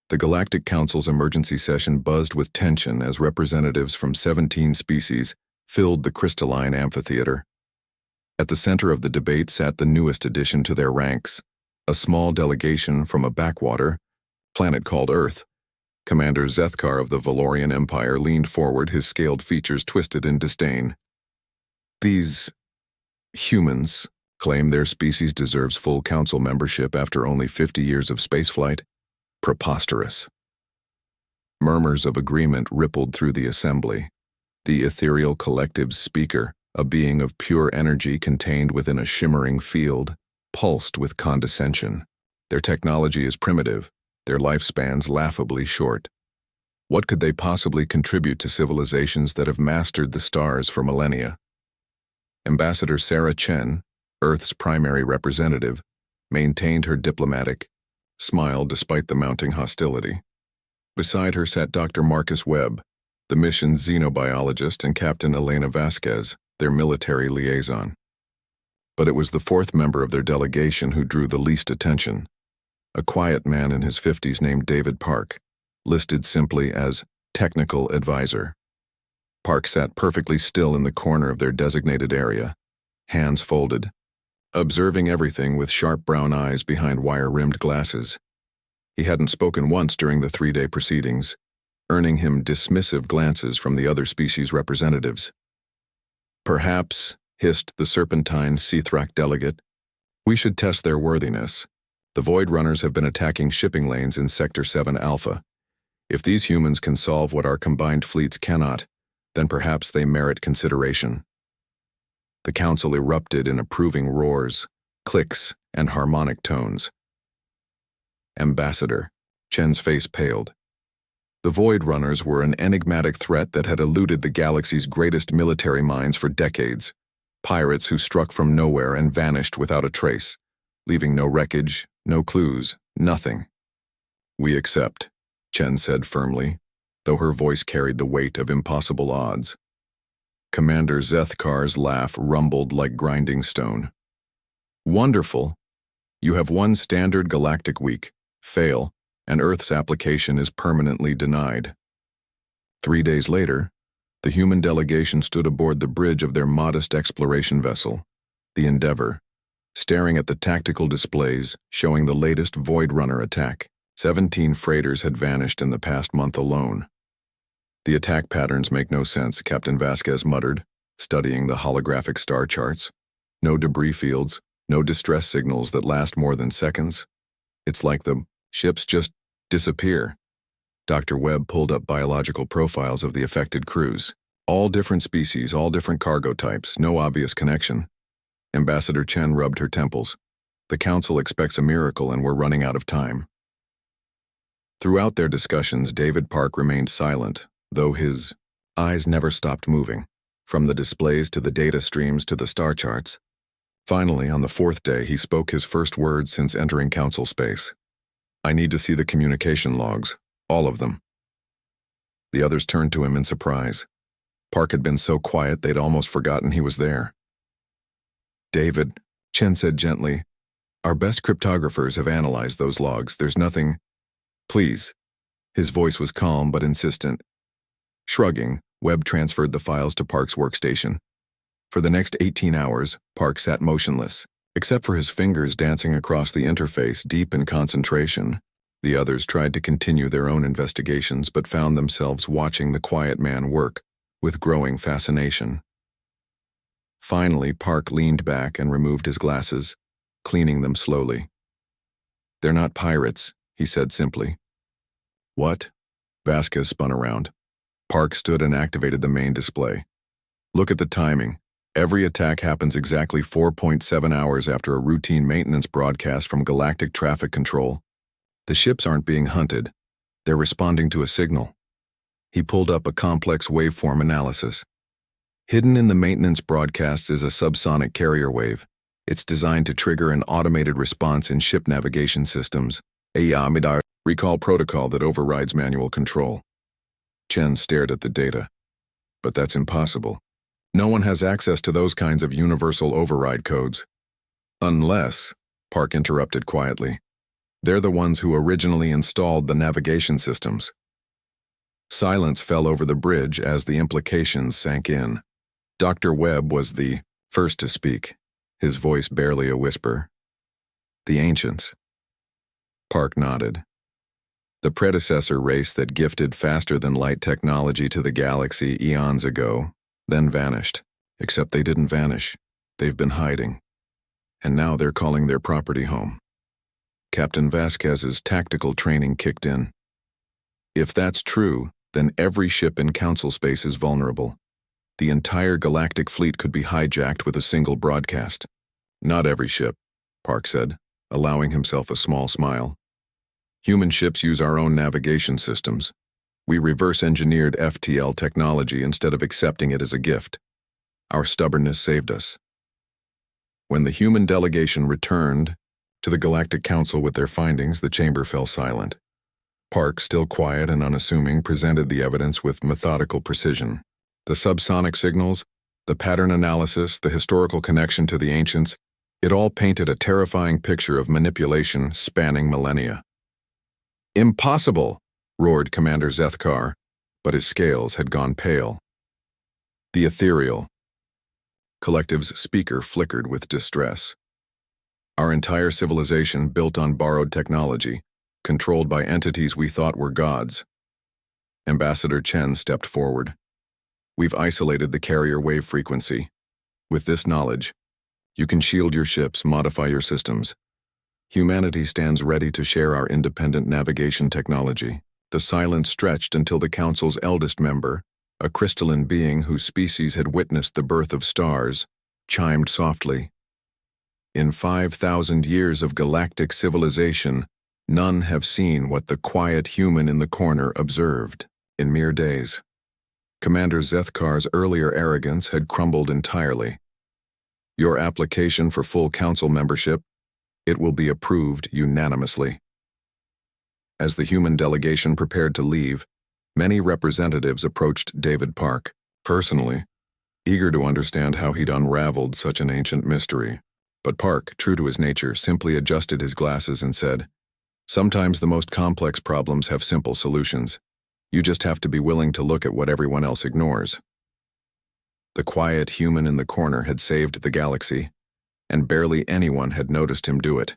The Galactic Council's emergency session buzzed with tension as representatives from 17 species filled the crystalline amphitheater. At the center of the debate sat the newest addition to their ranks, a small delegation from a backwater planet called Earth. Commander Zethkar of the Valorian Empire leaned forward, his scaled features twisted in disdain. These humans claim their species deserves full council membership after only 50 years of spaceflight? Preposterous. Murmurs of agreement rippled through the assembly. The ethereal collective's speaker, a being of pure energy contained within a shimmering field, pulsed with condescension. Their technology is primitive, their lifespans laughably short. What could they possibly contribute to civilizations that have mastered the stars for millennia? Ambassador Sarah Chen, Earth's primary representative, maintained her diplomatic smile despite the mounting hostility. Beside her sat Dr. Marcus Webb, the mission's xenobiologist, and Captain Elena Vasquez, their military liaison. But it was the fourth member of their delegation who drew the least attention. A quiet man in his 50s named David Park, listed simply as technical advisor. Park sat perfectly still in the corner of their designated area, hands folded, observing everything with sharp brown eyes behind wire-rimmed glasses. He hadn't spoken once during the 3-day proceedings, earning him dismissive glances from the other species representatives. Perhaps, hissed the serpentine Seathrak delegate, we should test their worthiness. The Void Runners have been attacking shipping lanes in Sector 7 Alpha. If these humans can solve what our combined fleets cannot, then perhaps they merit consideration. The council erupted in approving roars, clicks, and harmonic tones. Ambassador, Chen's face paled. The Void Runners were an enigmatic threat that had eluded the galaxy's greatest military minds for decades. Pirates who struck from nowhere and vanished without a trace, leaving no wreckage, no clues, nothing. We accept, Chen said firmly, though her voice carried the weight of impossible odds. Commander Zethkar's laugh rumbled like grinding stone. Wonderful. You have one standard galactic week, fail, and Earth's application is permanently denied. 3 days later, the human delegation stood aboard the bridge of their modest exploration vessel, the Endeavor, staring at the tactical displays showing the latest Void Runner attack. 17 freighters had vanished in the past month alone. The attack patterns make no sense, Captain Vasquez muttered, studying the holographic star charts. No debris fields, no distress signals that last more than seconds. It's like the ships just disappear. Dr. Webb pulled up biological profiles of the affected crews. All different species, all different cargo types, no obvious connection. Ambassador Chen rubbed her temples. The council expects a miracle and we're running out of time. Throughout their discussions, David Park remained silent, though his eyes never stopped moving, from the displays to the data streams to the star charts. Finally, on the 4th day, he spoke his first words since entering council space. I need to see the communication logs, all of them. The others turned to him in surprise. Park had been so quiet they'd almost forgotten he was there. David, Chen said gently, our best cryptographers have analyzed those logs. There's nothing. Please. His voice was calm but insistent. Shrugging, Webb transferred the files to Park's workstation. For the next 18 hours, Park sat motionless, except for his fingers dancing across the interface, deep in concentration. The others tried to continue their own investigations but found themselves watching the quiet man work with growing fascination. Finally, Park leaned back and removed his glasses, cleaning them slowly. They're not pirates, he said simply. What? Vasquez spun around. Park stood and activated the main display. Look at the timing. Every attack happens exactly 4.7 hours after a routine maintenance broadcast from Galactic Traffic Control. The ships aren't being hunted. They're responding to a signal. He pulled up a complex waveform analysis. Hidden in the maintenance broadcasts is a subsonic carrier wave. It's designed to trigger an automated response in ship navigation systems, a Yamidar recall protocol that overrides manual control. Chen stared at the data. But that's impossible. No one has access to those kinds of universal override codes. Unless, Park interrupted quietly, They're the ones who originally installed the navigation systems. Silence fell over the bridge as the implications sank in. Dr. Webb was the first to speak, his voice barely a whisper. The ancients. Park nodded. The predecessor race that gifted faster-than-light technology to the galaxy eons ago, then vanished. Except they didn't vanish. They've been hiding. And now they're calling their property home. Captain Vasquez's tactical training kicked in. If that's true, then every ship in Council space is vulnerable. The entire galactic fleet could be hijacked with a single broadcast. Not every ship, Park said, allowing himself a small smile. Human ships use our own navigation systems. We reverse-engineered FTL technology instead of accepting it as a gift. Our stubbornness saved us. When the human delegation returned to the Galactic Council with their findings, the chamber fell silent. Park, still quiet and unassuming, presented the evidence with methodical precision. The subsonic signals, the pattern analysis, the historical connection to the ancients, it all painted a terrifying picture of manipulation spanning millennia. "Impossible!" roared Commander Zethkar, but his scales had gone pale. The ethereal. Collective's speaker flickered with distress. Our entire civilization built on borrowed technology, controlled by entities we thought were gods. Ambassador Chen stepped forward. We've isolated the carrier wave frequency. With this knowledge, you can shield your ships, modify your systems. Humanity stands ready to share our independent navigation technology. The silence stretched until the Council's eldest member, a crystalline being whose species had witnessed the birth of stars, chimed softly. In 5,000 years of galactic civilization, none have seen what the quiet human in the corner observed in mere days. Commander Zethkar's earlier arrogance had crumbled entirely. Your application for full Council membership, it will be approved unanimously. As the human delegation prepared to leave, many representatives approached David Park, personally, eager to understand how he'd unraveled such an ancient mystery. But Park, true to his nature, simply adjusted his glasses and said, "Sometimes the most complex problems have simple solutions. You just have to be willing to look at what everyone else ignores." The quiet human in the corner had saved the galaxy, and barely anyone had noticed him do it.